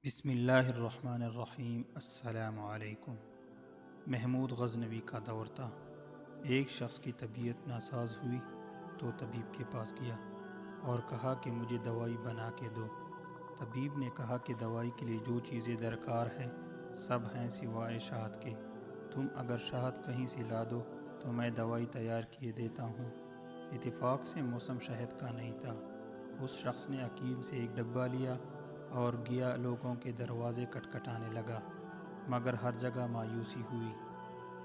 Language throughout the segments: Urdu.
بسم اللہ الرحمن الرحیم۔ السلام علیکم۔ محمود غزنوی کا دور تھا۔ ایک شخص کی طبیعت ناساز ہوئی تو طبیب کے پاس گیا اور کہا کہ مجھے دوائی بنا کے دو۔ طبیب نے کہا کہ دوائی کے لیے جو چیزیں درکار ہیں سب ہیں سوائے شہد کے۔ تم اگر شہد کہیں سے لا دو تو میں دوائی تیار کیے دیتا ہوں۔ اتفاق سے موسم شہد کا نہیں تھا۔ اس شخص نے حکیم سے ایک ڈبہ لیا اور گیا لوگوں کے دروازے کھٹکھٹانے لگا، مگر ہر جگہ مایوسی ہوئی۔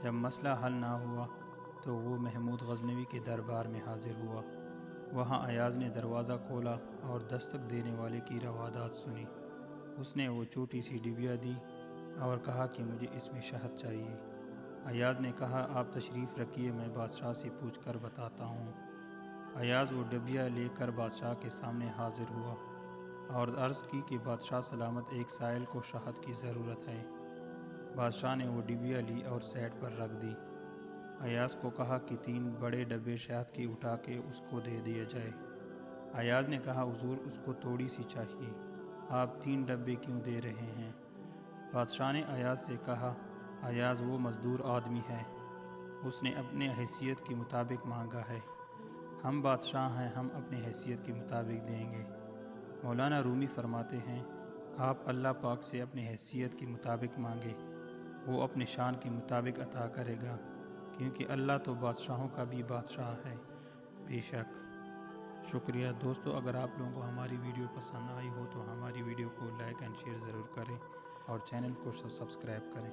جب مسئلہ حل نہ ہوا تو وہ محمود غزنوی کے دربار میں حاضر ہوا۔ وہاں ایاز نے دروازہ کھولا اور دستک دینے والے کی روادات سنی۔ اس نے وہ چھوٹی سی ڈبیا دی اور کہا کہ مجھے اس میں شہد چاہیے۔ ایاز نے کہا آپ تشریف رکھیے، میں بادشاہ سے پوچھ کر بتاتا ہوں۔ ایاز وہ ڈبیا لے کر بادشاہ کے سامنے حاضر ہوا اور عرض کی کہ بادشاہ سلامت، ایک سائل کو شہد کی ضرورت ہے۔ بادشاہ نے وہ ڈبیا لی اور سیٹ پر رکھ دی۔ ایاز کو کہا کہ 3 بڑے ڈبے شہد کی اٹھا کے اس کو دے دیا جائے۔ ایاز نے کہا حضور اس کو تھوڑی سی چاہیے، آپ 3 ڈبے کیوں دے رہے ہیں؟ بادشاہ نے ایاز سے کہا ایاز وہ مزدور آدمی ہے، اس نے اپنے حیثیت کے مطابق مانگا ہے، ہم بادشاہ ہیں، ہم اپنی حیثیت کے مطابق دیں گے۔ مولانا رومی فرماتے ہیں آپ اللہ پاک سے اپنی حیثیت کے مطابق مانگے، وہ اپنے شان کے مطابق عطا کرے گا، کیونکہ اللہ تو بادشاہوں کا بھی بادشاہ ہے بے شک۔ شکریہ دوستو، اگر آپ لوگوں کو ہماری ویڈیو پسند آئی ہو تو ہماری ویڈیو کو لائک اینڈ شیئر ضرور کریں اور چینل کو سبسکرائب کریں۔